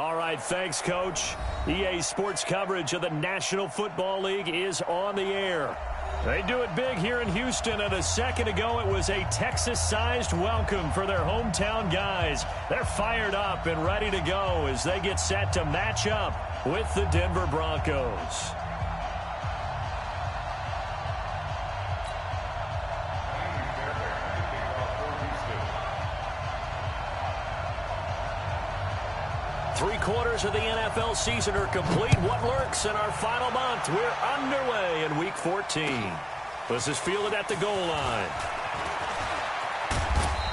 All right, thanks, Coach. EA Sports coverage of the National Football League is on the air. They do it big here in Houston, and a second ago it was a Texas-sized welcome for their hometown guys. They're fired up and ready to go as they get set to match up with the Denver Broncos. Three-quarters of the NFL season are complete. What lurks in our final month? We're underway in Week 14. This is fielded at the goal line.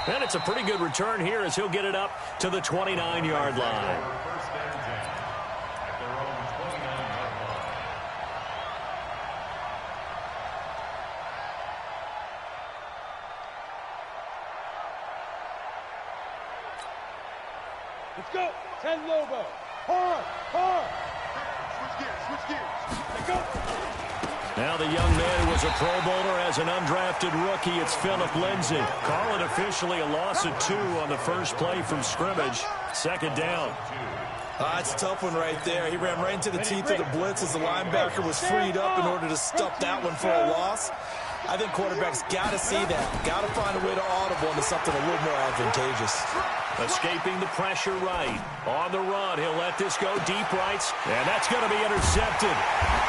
And it's a pretty good return here as he'll get it up to the 29-yard line. Let's go. 10 Lobo. Hard. Switch gears. Let's go. Now the young man who was a Pro Bowler as an undrafted rookie, it's Phillip Lindsay. Call it officially a loss of 2 on the first play from scrimmage. Second down. It's a tough one right there. He ran right into the teeth of the blitz as the linebacker was freed up in order to stop that one for a loss. I think quarterbacks got to see that. Got to find a way to audible into something a little more advantageous. Escaping the pressure right. On the run, he'll let this go deep right. And that's going to be intercepted.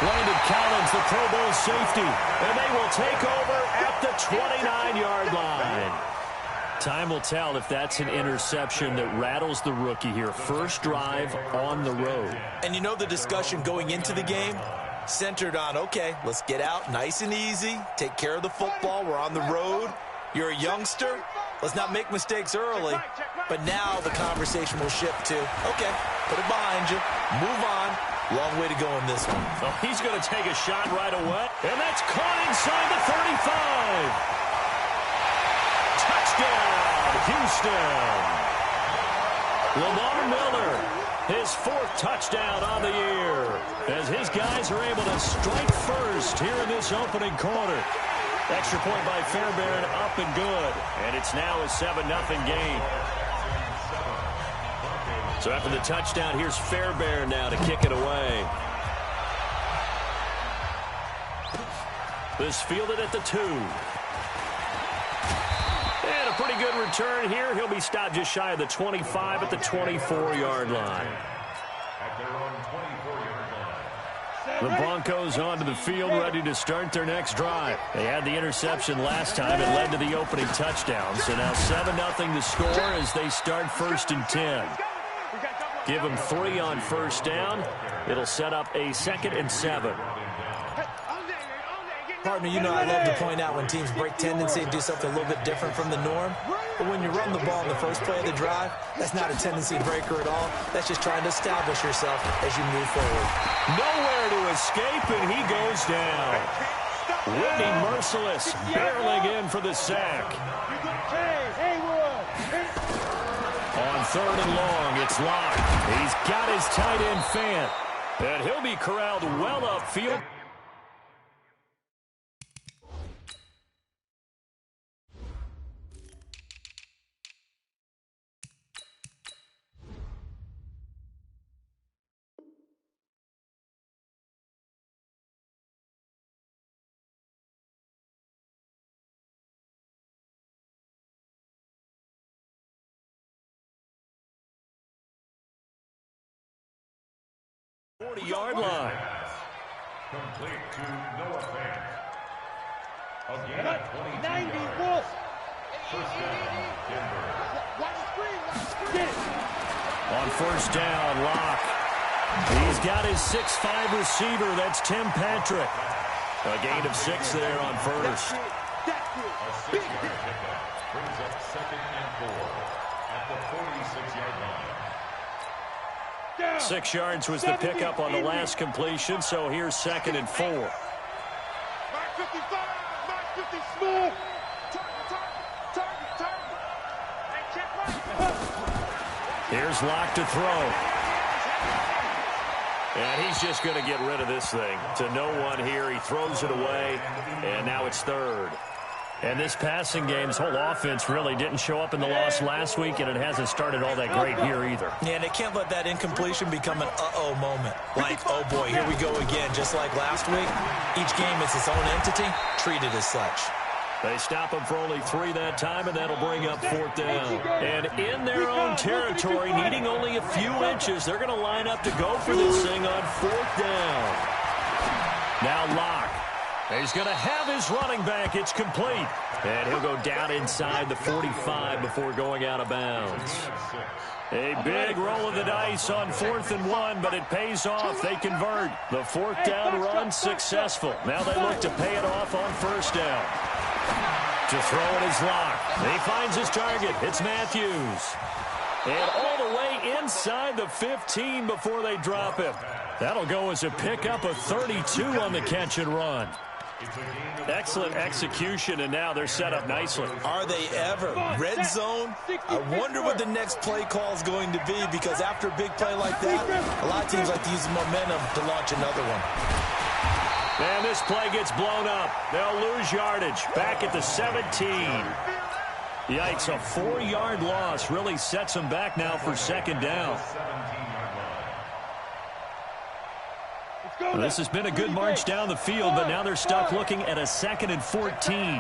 Landon Collins, the Pro Bowl safety. And they will take over at the 29-yard line. Time will tell if that's an interception that rattles the rookie here. First drive on the road. And you know the discussion going into the game? Centered on, okay, let's get out nice and easy. Take care of the football. We're on the road. You're a youngster. Let's not make mistakes early. But now the conversation will shift to, okay, put it behind you. Move on. Long way to go in this one. Oh, he's going to take a shot right away. And that's caught inside the 35. Touchdown, Houston. Lamar Miller, his 4th touchdown on the year, as his guys are able to strike first here in this opening quarter. Extra point by Fairbairn, up and good. And it's now a 7-0 game. So after the touchdown, here's Fairbairn now to kick it away. This fielded at the 2. And a pretty good return here. He'll be stopped just shy of the 25 at the 24-yard line. The Broncos onto the field, ready to start their next drive. They had the interception last time. It led to the opening touchdown. So now 7-0 to score as they start 1st and 10. Give them 3 on first down. It'll set up a 2nd and 7. Partner, you know I love to point out when teams break tendency and do something a little bit different from the norm. But when you run the ball in the first play of the drive, that's not a tendency breaker at all. That's just trying to establish yourself as you move forward. Nowhere to escape, and he goes down. Whitney Merciless barreling in for the sack. On 3rd and long, it's Locke. He's got his tight end Fant, and he'll be corralled well upfield. Yard line. Complete to Noah Fant. Again, 90 Wolf. First down, Denver. On first down, Locke. He's got his 6'5 receiver. That's Tim Patrick. A gain of 6 there on first. A 6-yard pickup brings up 2nd and 4 at the 46-yard line. 6 yards was the pickup on the last completion, so here's 2nd and 4. Mark 55, Mark 50, smooth. Target. And check right. Here's Locke to throw. And he's just going to get rid of this thing. To no one here, he throws it away, and now it's 3rd. And this passing game's whole offense really didn't show up in the loss last week, and it hasn't started all that great here either. Yeah, and they can't let that incompletion become an uh-oh moment. Like, oh boy, here we go again, just like last week. Each game is its own entity, treated as such. They stop him for only 3 that time, and that'll bring up 4th down. And in their own territory, needing only a few inches, they're going to line up to go for this thing on 4th down. Now Locke. He's going to have his running back. It's complete. And he'll go down inside the 45 before going out of bounds. A big roll of the dice on 4th and 1, but it pays off. They convert. The 4th down run successful. Now they look to pay it off on 1st down. To throw it is Locke. He finds his target. It's Matthews. And all the way inside the 15 before they drop him. That'll go as a pickup of 32 on the catch and run. Excellent execution, and now they're set up nicely. Are they ever? Red zone? I wonder what the next play call is going to be, because after a big play like that, a lot of teams like to use the momentum to launch another one. And this play gets blown up. They'll lose yardage. Back at the 17. Yikes, a 4-yard loss really sets them back now for 2nd down. This has been a good march down the field, but now they're stuck looking at a 2nd and 14.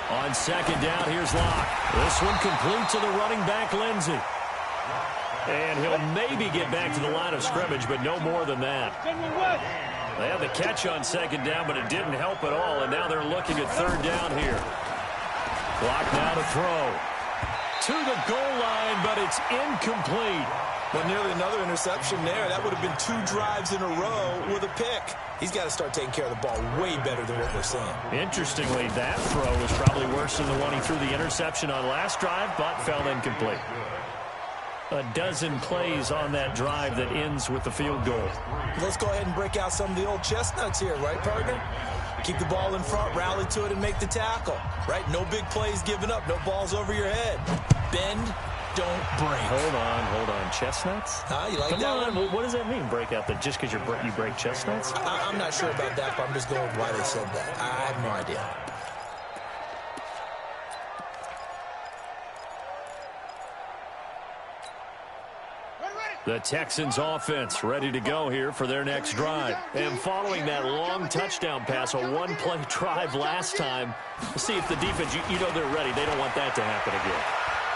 On 2nd down, here's Locke. This one complete to the running back, Lindsey. And he'll maybe get back to the line of scrimmage, but no more than that. They had the catch on 2nd down, but it didn't help at all, and now they're looking at 3rd down here. Clock now to throw. To the goal line, but it's incomplete. Well, nearly another interception there. That would have been 2 drives in a row with a pick. He's got to start taking care of the ball way better than what we're seeing. Interestingly, that throw was probably worse than the one he threw the interception on last drive, but fell incomplete. A dozen plays on that drive that ends with the field goal. Let's go ahead and break out some of the old chestnuts here, right, partner? Keep the ball in front, rally to it, and make the tackle, right? No big plays given up, no balls over your head. Bend, don't break. Hold on. Chestnuts? You like Come that on. one? What does that mean, break out? Just because you break chestnuts? I'm not sure about that, but I'm just going with why they said that. I have no idea. The Texans offense ready to go here for their next drive. And following that long touchdown pass, a 1-play drive last time, we'll see if the defense, you know they're ready. They don't want that to happen again.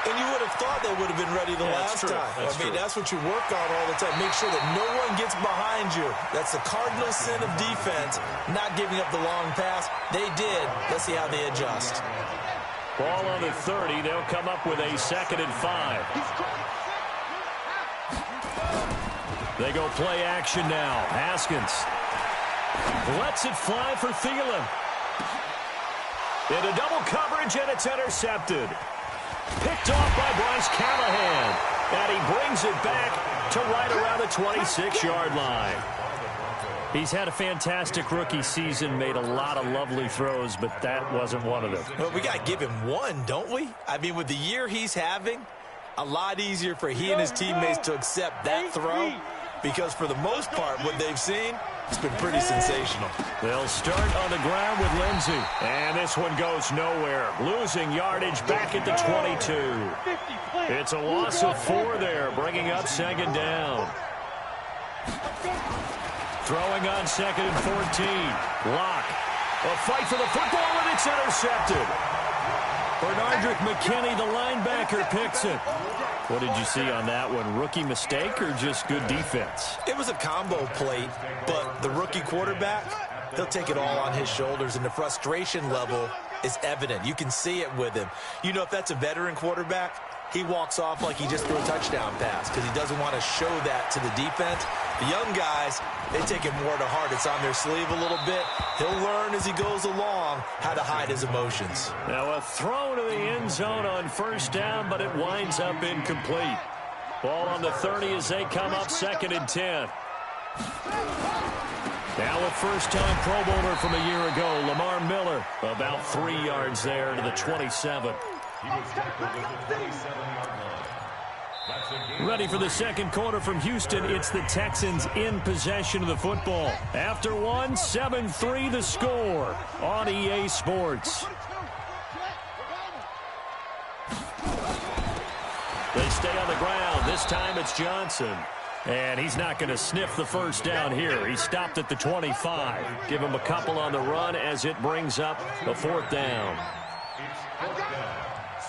And you would have thought they would have been ready the last time. That's what you work on all the time. Make sure that no one gets behind you. That's the cardinal sin of defense, not giving up the long pass. They did. Let's see how they adjust. Ball on the 30. They'll come up with a 2nd and 5. They go play action now. Haskins lets it fly for Thielen. Into double coverage, and it's intercepted. Picked off by Bryce Callahan. And he brings it back to right around the 26-yard line. He's had a fantastic rookie season, made a lot of lovely throws, but that wasn't one of them. Well, we got to give him one, don't we? I mean, with the year he's having, a lot easier for he and his teammates to accept that throw. Because for the most part, what they've seen, it's been pretty sensational. They'll start on the ground with Lindsey. And this one goes nowhere. Losing yardage back at the 22. It's a loss of 4 there, bringing up 2nd down. Throwing on 2nd and 14. Locke. A fight for the football, and it's intercepted. Bernardrick McKinney, the linebacker, picks it. What did you see on that one? Rookie mistake or just good defense? It was a combo plate, but the rookie quarterback, he'll take it all on his shoulders, and the frustration level is evident. You can see it with him. You know, if that's a veteran quarterback, he walks off like he just threw a touchdown pass because he doesn't want to show that to the defense. The young guys, they take it more to heart. It's on their sleeve a little bit. He'll learn as he goes along how to hide his emotions. Now a throw to the end zone on 1st down, but it winds up incomplete. Ball on the 30 as they come up 2nd and 10. Now a first-time Pro Bowler from a year ago, Lamar Miller, about 3 yards there to the 27. He was tackled at the 27-yard line. Ready for the second quarter from Houston. It's the Texans in possession of the football. After one, 7-3 the score on EA Sports. They stay on the ground. This time it's Johnson. And he's not going to sniff the first down here. He stopped at the 25. Give him a couple on the run as it brings up the fourth down.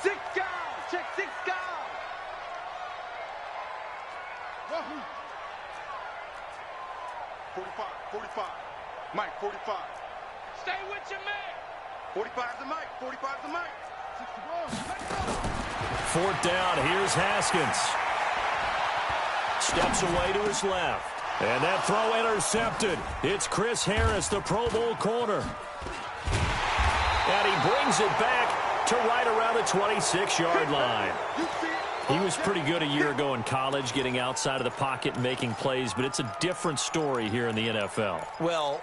Six guys. Check 6 guys. 45. Mike, 45. Stay with your man. 45's the Mike. 45's the Mike. 61. Fourth down. Here's Haskins. Steps away to his left. And that throw intercepted. It's Chris Harris, the Pro Bowl corner. And he brings it back to right around the 26-yard line. He was pretty good a year ago in college, getting outside of the pocket and making plays, but it's a different story here in the NFL. Well,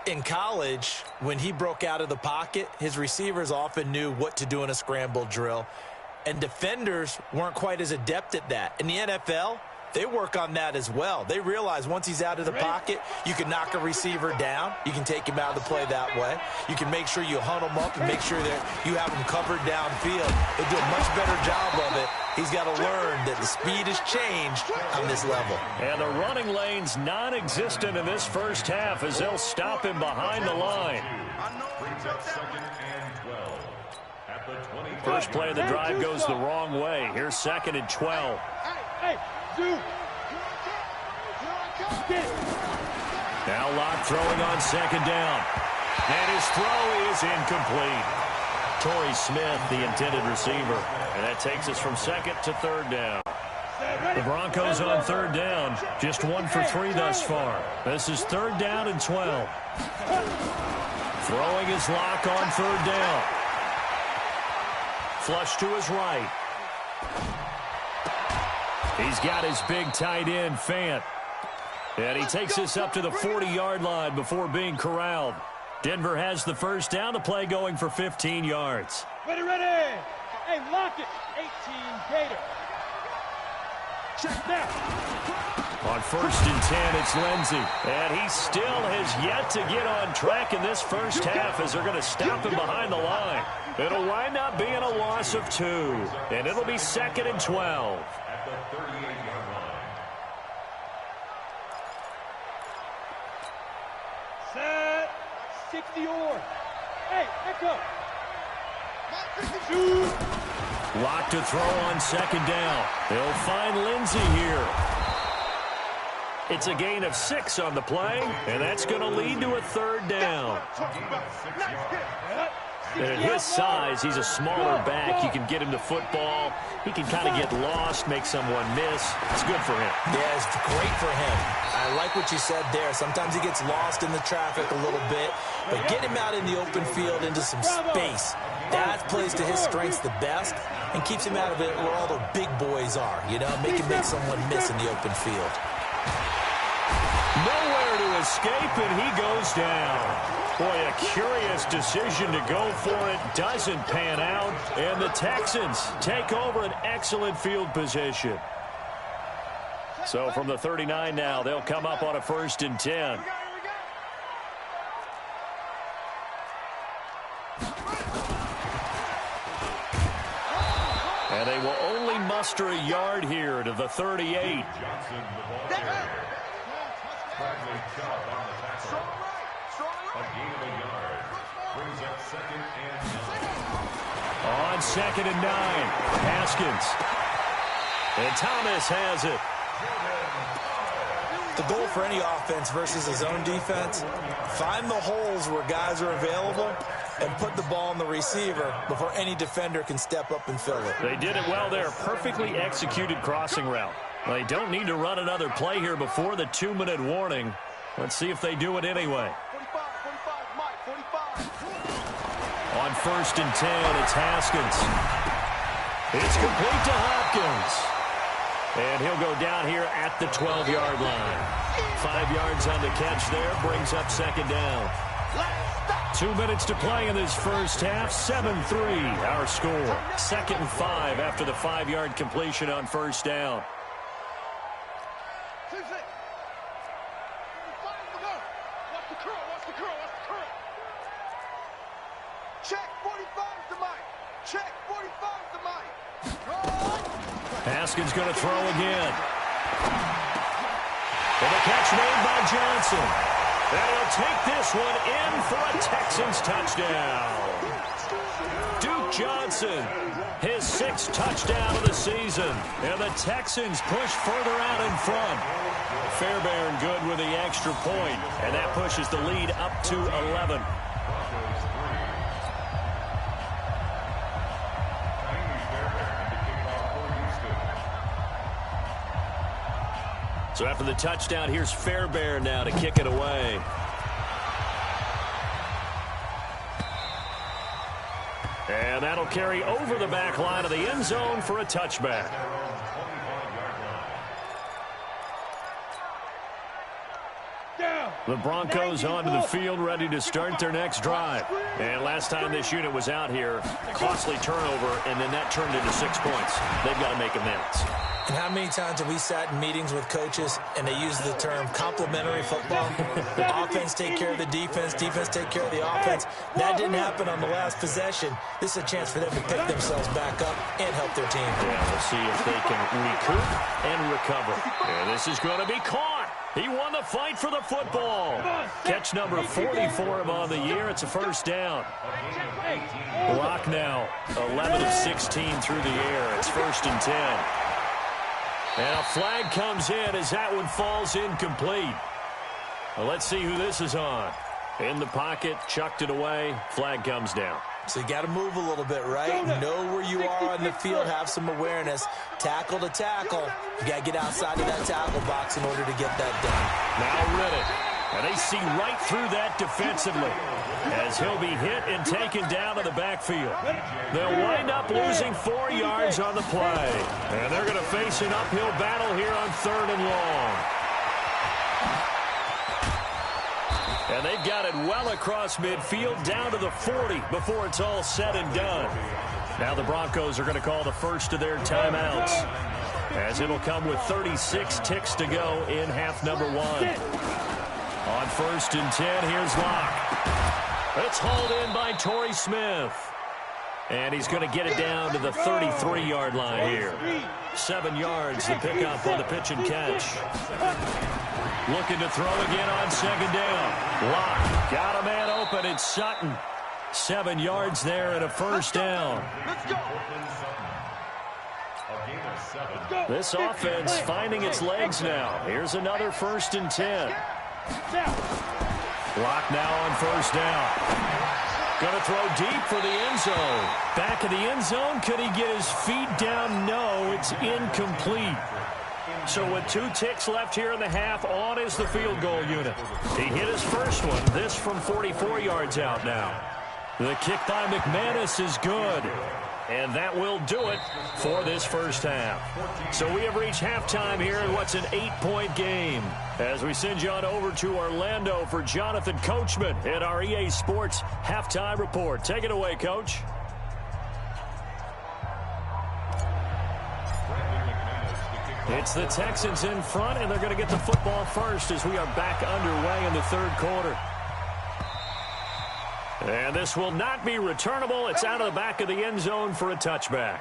in college, when he broke out of the pocket, his receivers often knew what to do in a scramble drill, and defenders weren't quite as adept at that. In the NFL, they work on that as well. They realize once he's out of the pocket, you can knock a receiver down. You can take him out of the play that way. You can make sure you hunt him up and make sure that you have him covered downfield. They do a much better job of it. He's got to learn that the speed has changed on this level. And the running lane's non-existent in this first half as they'll stop him behind the line. First play of the drive goes the wrong way. Here's 2nd and 12. Now Locke throwing on 2nd down. And his throw is incomplete. Torrey Smith, the intended receiver. And that takes us from 2nd to 3rd down. The Broncos on 3rd down. Just 1 for 3 thus far. This is 3rd down and 12. Throwing his Locke on 3rd down. Flush to his right. He's got his big tight end, Fant. And he takes this up to the 40-yard line before being corralled. Denver has the first down. The play going for 15 yards. Ready. Hey, lock it. 18 Gator. Check now. On 1st and 10, it's Lindsey. And he still has yet to get on track in this first half as they're going to stop him behind the line. It'll wind up being a loss of 2. And it'll be 2nd and 12. At the 38-yard line. Set. 60 or. Hey, echo. Lock to throw on 2nd down. They'll find Lindsey here. It's a gain of 6 on the play, and that's going to lead to a 3rd down. And at his size, he's a smaller back. You can get him to football. He can kind of get lost, make someone miss. It's good for him. Yeah, it's great for him. I like what you said there. Sometimes he gets lost in the traffic a little bit, but get him out in the open field into some space. That plays to his strengths the best and keeps him out of it where all the big boys are, you know, make someone miss in the open field. Nowhere to escape, and he goes down. Boy, a curious decision to go for it. Doesn't pan out, and the Texans take over an excellent field position. So from the 39 now, they'll come up on a 1st and 10. And they will only muster a yard here to the 38. Johnson, the ball carrier. Bradley Chubb on the tackle. A gain of a yard. Brings up 2nd and 9. On 2nd and 9, Haskins. And Thomas has it. The goal for any offense versus his own defense, find the holes where guys are available and put the ball on the receiver before any defender can step up and fill it. They did it well there. Perfectly executed crossing route. They don't need to run another play here before the 2-minute warning. Let's see if they do it anyway. 45, Mike, 45. On 1st and 10, it's Haskins. It's complete to Hopkins. And he'll go down here at the 12-yard line. 5 yards on the catch there, brings up 2nd down. 2 minutes to play in this first half. 7-3 our score. 2nd and 5 after the 5-yard completion on first down. Check 45's the mic. Check 45's the mic. Haskins going to throw again. And the catch made by Johnson. And he'll take this one in for a Texans touchdown. Duke Johnson, his 6th touchdown of the season. And the Texans push further out in front. Fairbairn good with the extra point, and that pushes the lead up to 11. So after the touchdown, here's Fairbairn now to kick it away. And that'll carry over the back line of the end zone for a touchback. The Broncos onto the field, ready to start their next drive. And last time this unit was out here, costly turnover, and then that turned into 6 points. They've got to make amends. And how many times have we sat in meetings with coaches and they use the term complementary football? Offense take care of the defense, defense take care of the offense. That didn't happen on the last possession. This is a chance for them to pick themselves back up and help their team. Yeah, we'll see if they can recoup and recover. And this is going to be caught. He won the fight for the football. Catch number 40 for him on the year. It's a first down. Block now, 11 of 16 through the air. It's 1st and 10. And a flag comes in as that one falls incomplete. Well, let's see who this is on. In the pocket, chucked it away. Flag comes down. So you got to move a little bit, right? Know where you are on the field, have some awareness. Tackle to tackle. You got to get outside of that tackle box in order to get that done. Now Riddick. And they see right through that defensively as he'll be hit and taken down to the backfield. They'll wind up losing 4 yards on the play. And they're going to face an uphill battle here on 3rd and long. And they've got it well across midfield down to the 40 before it's all said and done. Now the Broncos are going to call the first of their timeouts, as it'll come with 36 ticks to go in half number 1. On 1st and 10, here's Locke. It's hauled in by Torrey Smith. And he's going to get it down to the 33-yard line here. 7 yards, the pickup on the pitch and catch. Looking to throw again on 2nd down. Locke got a man open. It's Sutton. 7 yards there and a first down. This offense finding its legs now. Here's another 1st and 10. Locke now on 1st down. Going to throw deep for the end zone. Back of the end zone. Could he get his feet down? No, it's incomplete. So with 2 ticks left here in the half, on is the field goal unit. He hit his first one. This from 44 yards out now. The kick by McManus is good. And that will do it for this first half. So we have reached halftime here in what's an 8-point game. As we send you on over to Orlando for Jonathan Coachman at our EA Sports Halftime Report. Take it away, Coach. It's the Texans in front, and they're going to get the football first as we are back underway in the 3rd quarter. And this will not be returnable. It's out of the back of the end zone for a touchback.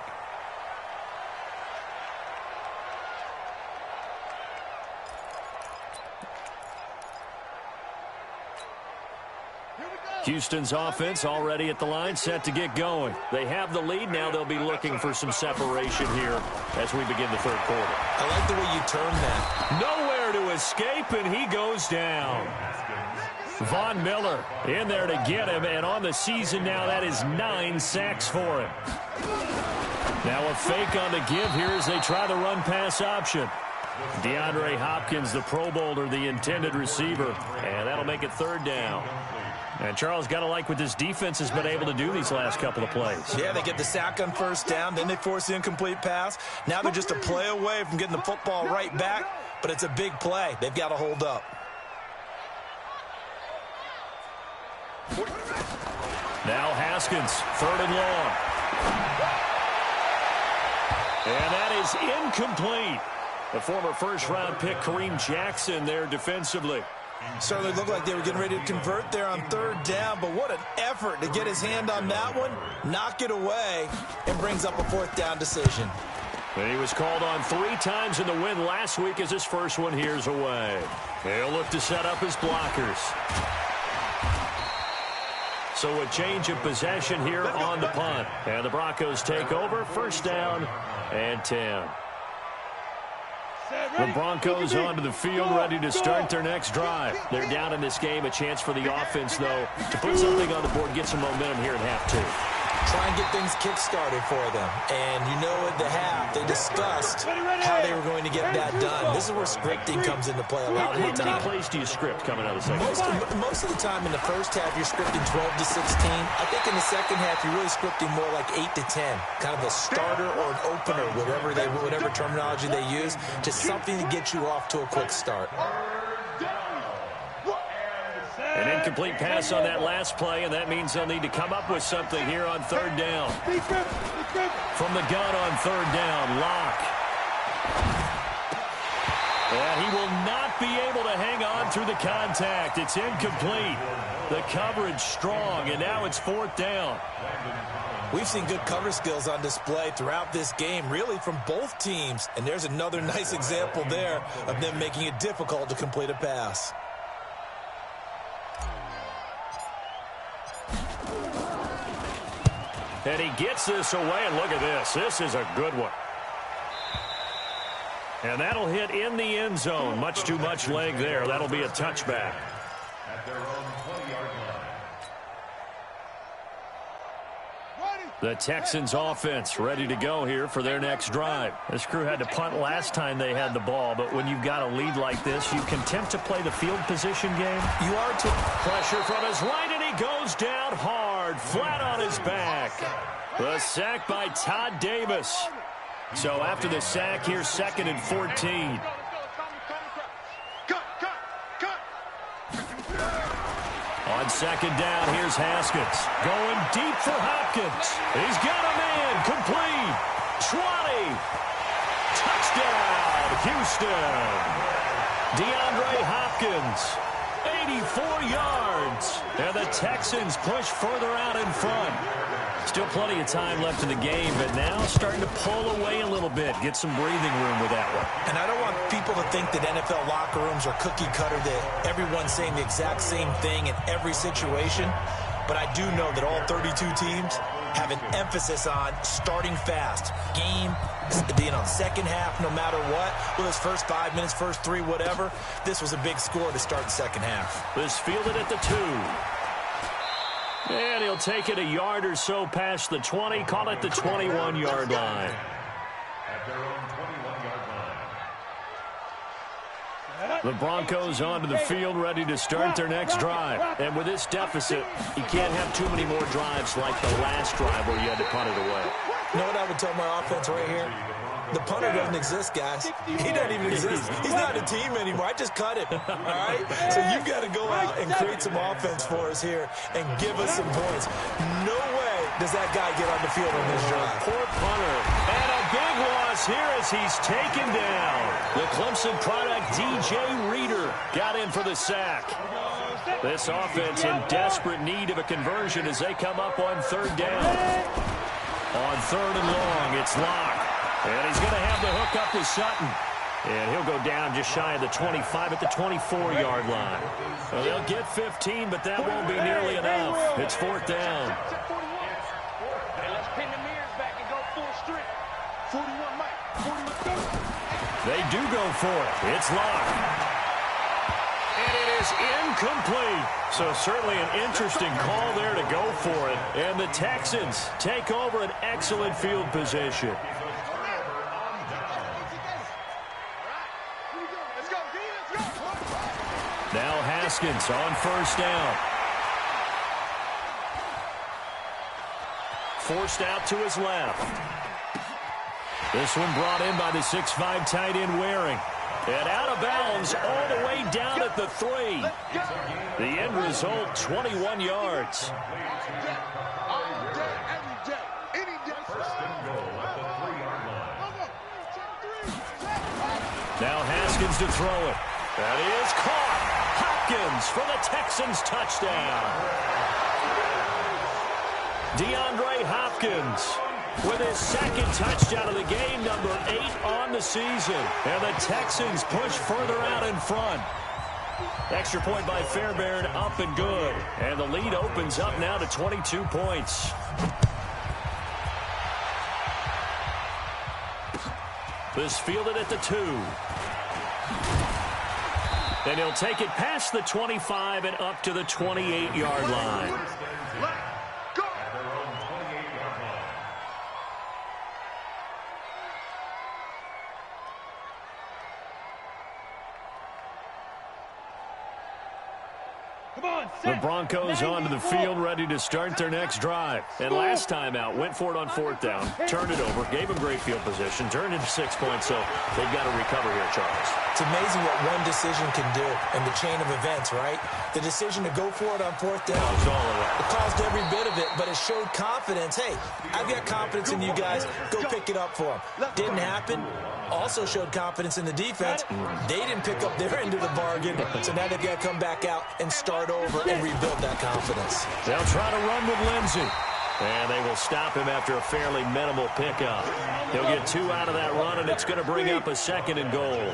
Houston's offense already at the line, set to get going. They have the lead. Now they'll be looking for some separation here as we begin the 3rd quarter. I like the way you turn that. Nowhere to escape, and he goes down. Von Miller in there to get him, and on the season now, that is 9 sacks for him. Now a fake on the give here as they try the run-pass option. DeAndre Hopkins, the Pro Bowler, the intended receiver, and that'll make it 3rd down. And Charles, got to like what this defense has been able to do these last couple of plays. Yeah, they get the sack on 1st down, then they force the incomplete pass. Now they're just a play away from getting the football right back, but it's a big play. They've got to hold up. Now Haskins, 3rd and long. And that is incomplete. The former first-round pick, Kareem Jackson, there defensively. Certainly looked like they were getting ready to convert there on 3rd down, but what an effort to get his hand on that one, knock it away, and brings up a 4th down decision. And he was called on 3 times in the win last week as his first one here's away. He'll look to set up his blockers. So a change of possession here on the punt. And the Broncos take over, 1st down and 10. The Broncos onto the field, ready to start their next drive. They're down in this game. A chance for the offense, though, to put something on the board, get some momentum here in half 2. Try and get things kick-started for them. And you know at the half, they discussed how they were going to get that done. This is where scripting comes into play a lot of the time. How many plays do you script coming out of the second half? Most of the time in the first half, you're scripting 12 to 16. I think in the second half, you're really scripting more like 8 to 10. Kind of a starter or an opener, whatever terminology they use, just something to get you off to a quick start. An incomplete pass on that last play, and that means they'll need to come up with something here on 3rd down. From the gun on 3rd down, Locke. And he will not be able to hang on through the contact. It's incomplete. The coverage strong, and now it's 4th down. We've seen good cover skills on display throughout this game, really from both teams. And there's another nice example there of them making it difficult to complete a pass. And he gets this away, and look at this. This is a good one. And that'll hit in the end zone. Much too much leg there. That'll be a touchback. At their own 20-yard line. The Texans offense ready to go here for their next drive. This crew had to punt last time they had the ball, but when you've got a lead like this, you can attempt to play the field position game. You are to pressure from his right, and he goes down hard, flat on his back. The sack by Todd Davis. So after the sack, here's 2nd and 14. On 2nd down, here's Haskins. Going deep for Hopkins. He's got a man. Complete. 20. Touchdown, Houston. DeAndre Hopkins. 84 yards. And the Texans push further out in front. Still plenty of time left in the game, but now starting to pull away a little bit. Get some breathing room with that one. And I don't want people to think that NFL locker rooms are cookie cutter, that everyone's saying the exact same thing in every situation. But I do know that all 32 teams have an emphasis on starting fast. Game, second half, no matter what. Well, his first 5 minutes, first 3, whatever. This was a big score to start the second half. This fielded at the 2. And he'll take it a yard or so past the 20, call it the 21-yard line. At their own 21-yard line. The Broncos onto the field, ready to start their next drive. And with this deficit, you can't have too many more drives like the last drive where you had to punt it away. You know what I would tell my offense right here? The punter doesn't exist, guys. He doesn't even exist. He's not a team anymore. I just cut him, all right? So you've got to go out and create some offense for us here and give us some points. No way does that guy get on the field on this drive. Poor punter. And a big loss here as he's taken down. The Clemson product, DJ Reader, got in for the sack. This offense in desperate need of a conversion as they come up on 3rd down. On 3rd and long, it's Locke. And he's going to have the hook up to Sutton. And he'll go down just shy of the 25 at the 24-yard line. Well, they'll get 15, but that won't be nearly enough. It's 4th down. Let's pin the mirrors back and go full strip. 41 Mike. 41. They do go for it. It's Locke. And it is incomplete. So certainly an interesting call there to go for it. And the Texans take over an excellent field position. Now Haskins on 1st down. Forced out to his left. This one brought in by the 6'5" tight end Waring. And out of bounds all the way down at the 3. The end result, 21 yards. Now Haskins to throw it. That is caught. Hopkins for the Texans touchdown. DeAndre Hopkins with his second touchdown of the game, number 8 on the season. And the Texans push further out in front. Extra point by Fairbairn, up and good. And the lead opens up now to 22 points. This fielded at the 2. And he'll take it past the 25 and up to the 28-yard line. The Broncos onto the field, ready to start their next drive. And last time out, went for it on 4th down, turned it over, gave them great field position, turned into 6 points, so they've got to recover here, Charles. It's amazing what one decision can do in the chain of events, right? The decision to go for it on 4th down. It caused every bit of it, but it showed confidence. Hey, I've got confidence in you guys. Go pick it up for them. Didn't happen. Also showed confidence in the defense. They didn't pick up their end of the bargain, so now they've got to come back out and start over and rebuild that confidence. They'll try to run with Lindsey. And they will stop him after a fairly minimal pickup. He'll get 2 out of that run, and it's going to bring up a 2nd and goal.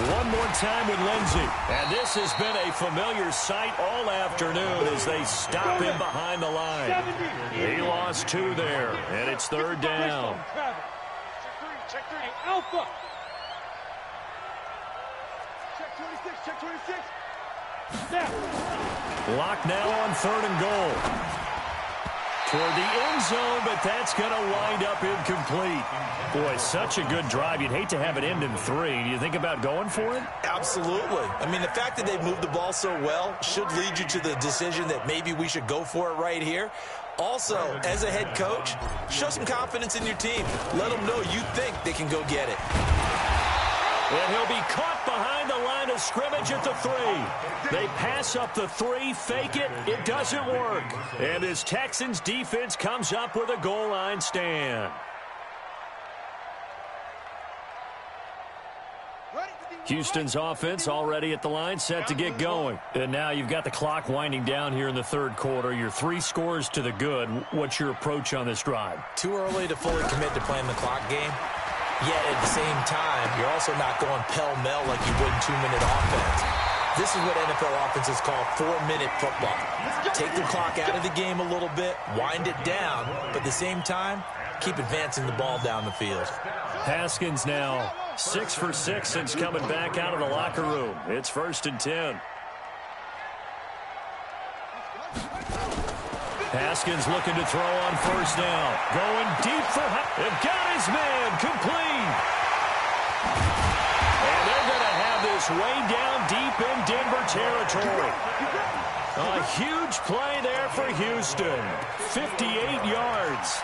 One more time with Lindsey. And this has been a familiar sight all afternoon as they stop him behind the line. He lost 2 there, and it's 3rd down. Check 3, Alpha. Check 26, check 26. Block now on 3rd and goal. Toward the end zone, but that's going to wind up incomplete. Boy, such a good drive. You'd hate to have it end in 3. Do you think about going for it? Absolutely. I mean, the fact that they've moved the ball so well should lead you to the decision that maybe we should go for it right here. Also, as a head coach, show some confidence in your team. Let them know you think they can go get it. And he'll be caught behind the line of scrimmage at the 3. They pass up the 3, fake it. It doesn't work. And his Texans defense comes up with a goal line stand. Houston's offense already at the line, set to get going. And now you've got the clock winding down here in the 3rd quarter. You're 3 scores to the good. What's your approach on this drive? Too early to fully commit to playing the clock game. Yet at the same time, you're also not going pell-mell like you would in 2-minute offense. This is what NFL offenses call 4-minute football. Take the clock out of the game a little bit, wind it down, but at the same time, keep advancing the ball down the field. Haskins now 6 for 6 since coming back out of the locker room. It's 1st and 10. Haskins looking to throw on 1st down. Going deep for they've got his man complete. And they're going to have this way down deep in Denver territory. A huge play there for Houston. 58 yards.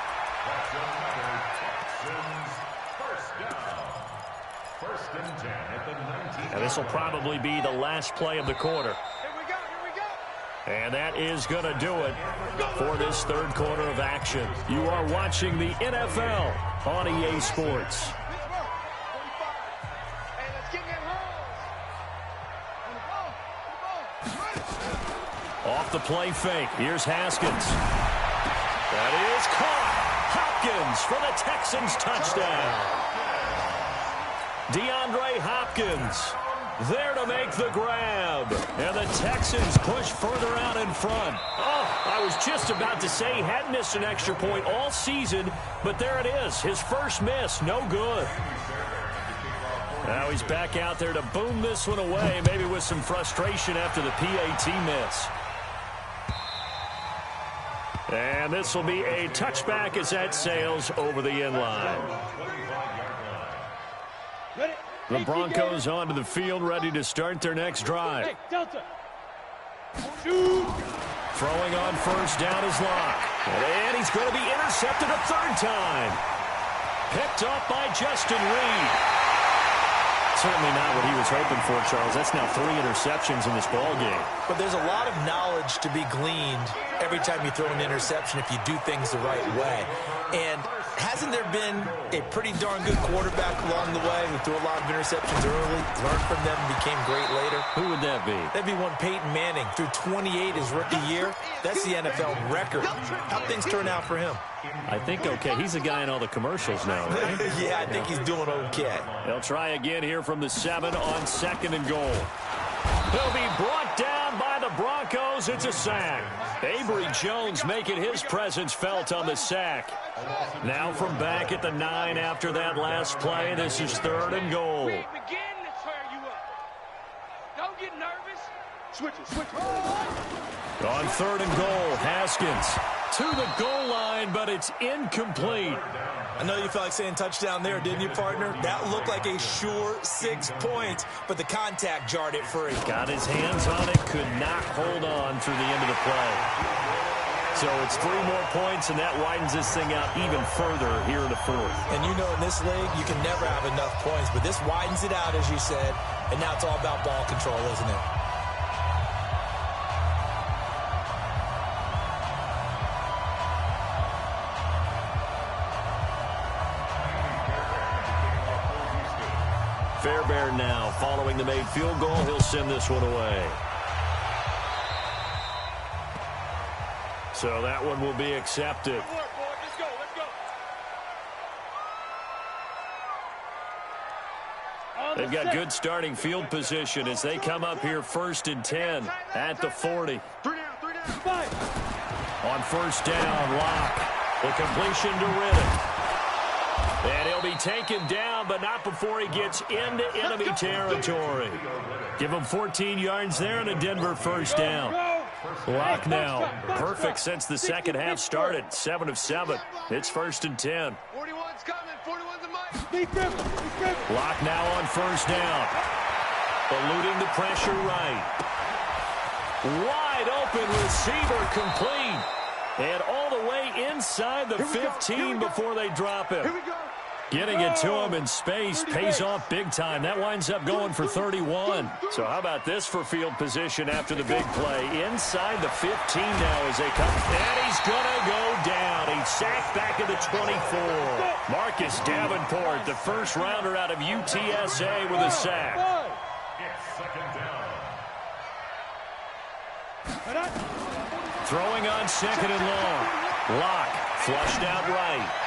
And this will probably be the last play of the quarter. And that is going to do it for this 3rd quarter of action. You are watching the NFL on EA Sports. Off the play fake. Here's Haskins. That is caught. Hopkins for the Texans touchdown. DeAndre Hopkins there to make the grab. And the Texans push further out in front. Oh, I was just about to say he hadn't missed an extra point all season, but there it is. His first miss, no good. Now he's back out there to boom this one away, maybe with some frustration after the PAT miss. And this will be a touchback as that sails over the end line. The Broncos onto the field, ready to start their next drive. Throwing on 1st down is Locke. And he's going to be intercepted a 3rd time. Picked up by Justin Reed. Certainly not what he was hoping for, Charles. That's now 3 interceptions in this ball game. But there's a lot of knowledge to be gleaned every time you throw an interception if you do things the right way. And hasn't there been a pretty darn good quarterback along the way who threw a lot of interceptions early, learned from them, and became great later? Who would that be? That'd be one Peyton Manning. Threw 28 his rookie year. That's the NFL record. How'd things turn out for him? I think okay. He's a guy in all the commercials now, right? Yeah, I think he's doing okay. They'll try again here from the 7 on 2nd and goal. He'll be brought down by the Broncos. It's a sack. Avery Jones making his presence felt on the sack. Now from back at the 9 after that last play. This is 3rd and goal. We ain't beginning to tear you up. Don't get nervous. Switch it. On 3rd and goal, Haskins to the goal line, but it's incomplete. I know you felt like saying touchdown there, didn't you, partner? That looked like a sure 6 points, but the contact jarred it free. Got his hands on it, could not hold on through the end of the play. So it's 3 more points, and that widens this thing out even further here in the 4th. And you know in this league, you can never have enough points, but this widens it out, as you said, and now it's all about ball control, isn't it? Fairbairn now following the made field goal. He'll send this one away. So that one will be accepted. Good work, boy. Let's go. They've got good starting field position as they come up here 1st and 10 at the 40. 3 down. On 1st down, Locke. The completion to Riddick. And he'll be taken down, but not before he gets into enemy territory. Give him 14 yards there and a Denver 1st down. Locke now, perfect since the second half started. 7 of 7. It's 1st and 10. 41's coming. 41's a mic. Locke now on 1st down. Eluding the pressure right. Wide open receiver complete. And all the way inside the 15 before they drop it. Getting it to him in space pays off big time. That winds up going for 31. So how about this for field position after the big play? Inside the 15 now as they come. And he's going to go down. He's sacked back at the 24. Marcus Davenport, the first rounder out of UTSA with a sack. It's 2nd down. Throwing on 2nd and long. Locke flushed out right.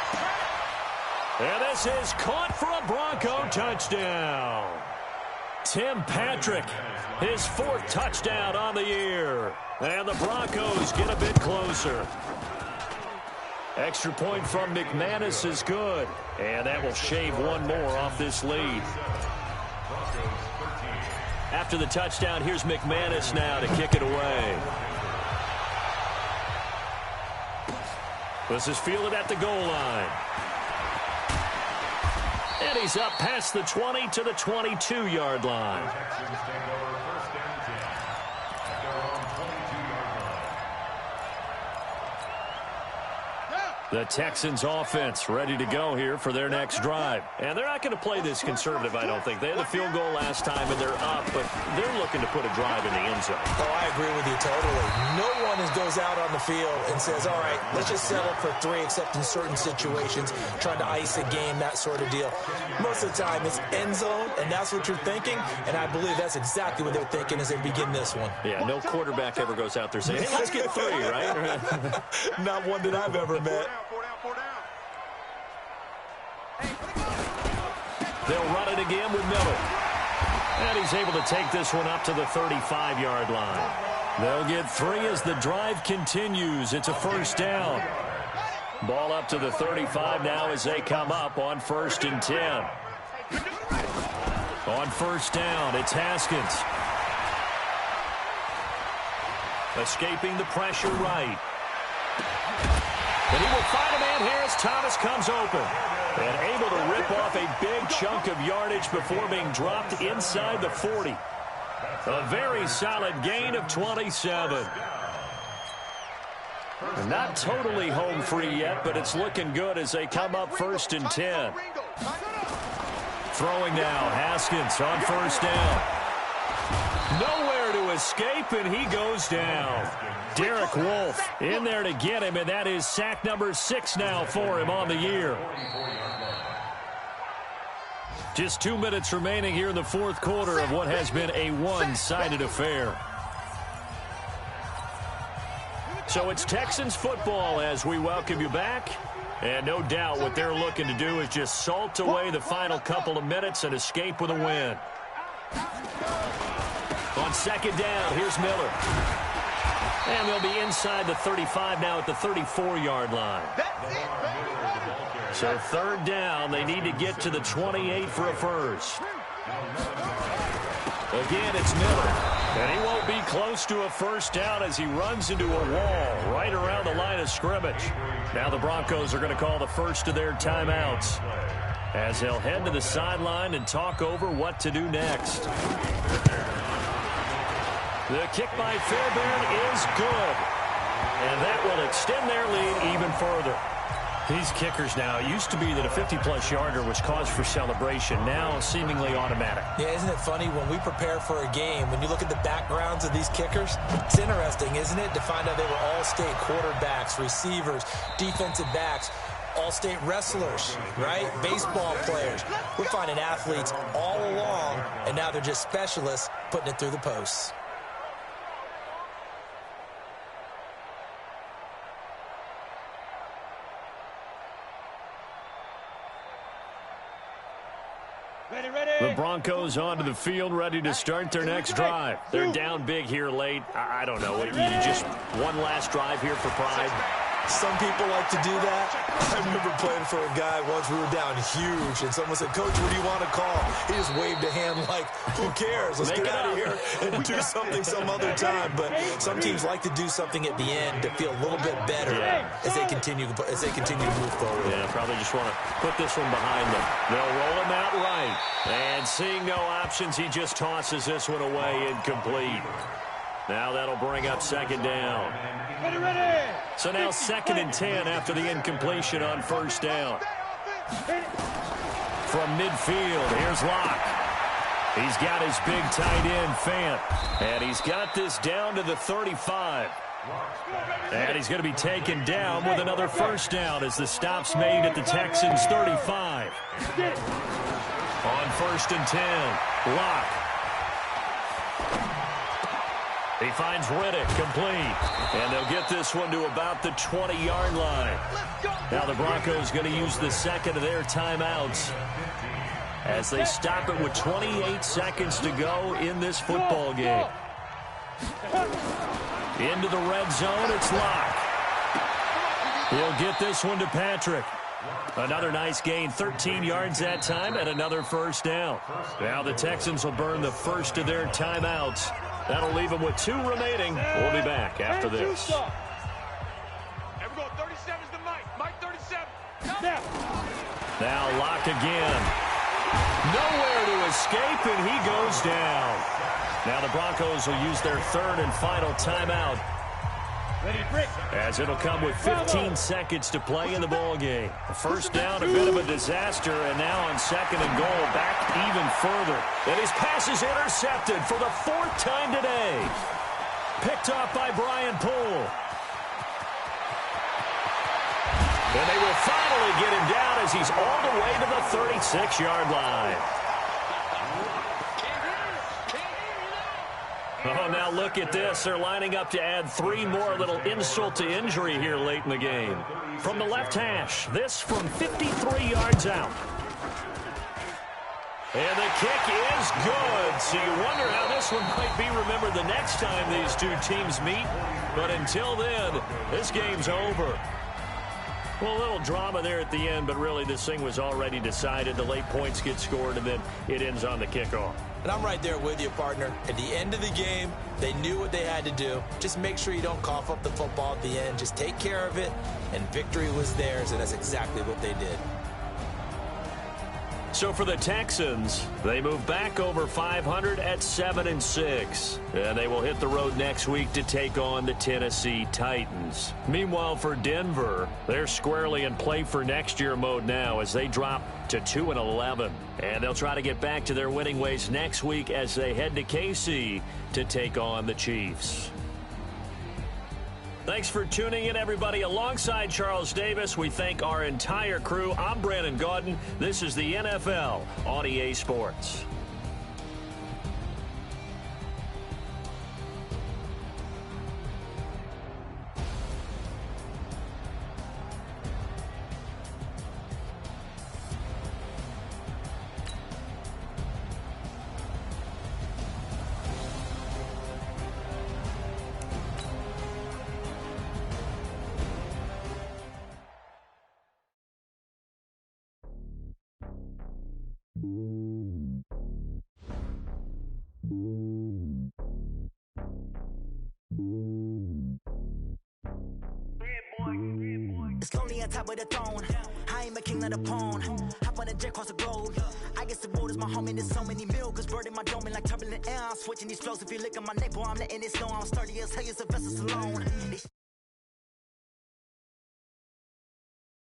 And this is caught for a Bronco touchdown. Tim Patrick, his 4th touchdown on the year. And the Broncos get a bit closer. Extra point from McManus is good. And that will shave 1 more off this lead. After the touchdown, here's McManus now to kick it away. This is fielded at the goal line. And he's up past the 20 to the 22-yard line. Texans take over 1st and 10 at their own 22-yard line. The Texans offense ready to go here for their next drive. And they're not going to play this conservative, I don't think. They had the field goal last time, and they're up, but they're looking to put a drive in the end zone. Oh, I agree with you totally. No one goes out on the field and says, all right, let's just settle for 3, except in certain situations, trying to ice a game, that sort of deal. Most of the time, it's end zone, and that's what you're thinking, and I believe that's exactly what they're thinking as they begin this one. Yeah, no quarterback ever goes out there saying, hey, let's get 3, right? Not one that I've ever met. 4 down. They'll run it again with Miller. And he's able to take this one up to the 35-yard line. They'll get 3 as the drive continues. It's a 1st down. Ball up to the 35 now as they come up on 1st and 10. On 1st down, it's Haskins. Escaping the pressure right. And he will find a man here as Thomas comes open. And able to rip off a big chunk of yardage before being dropped inside the 40. A very solid gain of 27. And not totally home free yet, but it's looking good as they come up 1st and 10. Throwing now, Haskins on 1st down. Nowhere to escape, and he goes down. Derek Wolfe in there to get him, and that is sack number 6 now for him on the year. Just 2 minutes remaining here in the 4th quarter of what has been a one-sided affair. So it's Texans football as we welcome you back. And no doubt what they're looking to do is just salt away the final couple of minutes and escape with a win. On 2nd down, here's Miller. And they'll be inside the 35 now at the 34-yard line. So 3rd down, they need to get to the 28 for a first. Again, it's Miller. And he won't be close to a 1st down as he runs into a wall right around the line of scrimmage. Now the Broncos are going to call the first of their timeouts as they'll head to the sideline and talk over what to do next. The kick by Fairbairn is good. And that will extend their lead even further. These kickers now, it used to be that a 50-plus yarder was cause for celebration. Now seemingly automatic. Yeah, isn't it funny when we prepare for a game, when you look at the backgrounds of these kickers, it's interesting, isn't it, to find out they were all-state quarterbacks, receivers, defensive backs, all-state wrestlers, right? Baseball players. We're finding athletes all along, and now they're just specialists putting it through the posts. The Broncos onto the field, ready to start their next drive. They're down big here late. I don't know. You just one last drive here for pride. Some people like to do that. I remember playing for a guy once. We were down huge, and someone said, "Coach, what do you want to call?" He just waved a hand like, "Who cares? Let's get out of here and do something some other time." But some teams like to do something at the end to feel a little bit better as they continue to move forward. Yeah, probably just want to put this one behind them. They'll roll him out right, and seeing no options, he just tosses this one away incomplete. Now that'll bring up 2nd down. So now 2nd and 10 after the incompletion on 1st down. From midfield, here's Locke. He's got his big tight end, Fant. And he's got this down to the 35. And he's going to be taken down with another 1st down as the stop's made at the Texans' 35. On 1st and 10, Locke. He finds Riddick complete. And they'll get this one to about the 20-yard line. Now the Broncos going to use the 2nd of their timeouts as they stop it with 28 seconds to go in this football game. Into the red zone, it's Locke. He'll get this one to Patrick. Another nice gain, 13 yards that time, and another 1st down. Now the Texans will burn the 1st of their timeouts. That'll leave them with 2 remaining. We'll be back after this. There we go, 37's the Mike 37. Now Locke again. Nowhere to escape, and he goes down. Now the Broncos will use their 3rd and final timeout, as it'll come with 15 seconds to play in the ball game. The 1st down, a bit of a disaster, and now on 2nd and goal, back even further. And his pass is intercepted for the 4th time today. Picked off by Brian Poole. And they will finally get him down as he's all the way to the 36-yard line. Oh, now look at this. They're lining up to add 3 more, little insult to injury here late in the game. From the left hash, this from 53 yards out. And the kick is good. So you wonder how this one might be remembered the next time these two teams meet. But until then, this game's over. Well, a little drama there at the end, but really this thing was already decided. The late points get scored, and then it ends on the kickoff. And I'm right there with you, partner. At the end of the game, they knew what they had to do. Just make sure you don't cough up the football at the end. Just take care of it, and victory was theirs, and that's exactly what they did. So for the Texans, they move back over 500 at 7-6. And they will hit the road next week to take on the Tennessee Titans. Meanwhile, for Denver, they're squarely in play for next year mode now as they drop to 2-11. And they'll try to get back to their winning ways next week as they head to KC to take on the Chiefs. Thanks for tuning in, everybody. Alongside Charles Davis, we thank our entire crew. I'm Brandon Gaudin. This is the NFL on EA Sports. It's lonely on top of the throne. I ain't a king of the pawn. Hop on a jet across the globe. I guess the road is my home and there's so many miracles burning my dome like turbulent air. I'm switching these flows. If you look at my neck, boy, I'm letting it snow. I'm sturdy as hell as a vessel alone.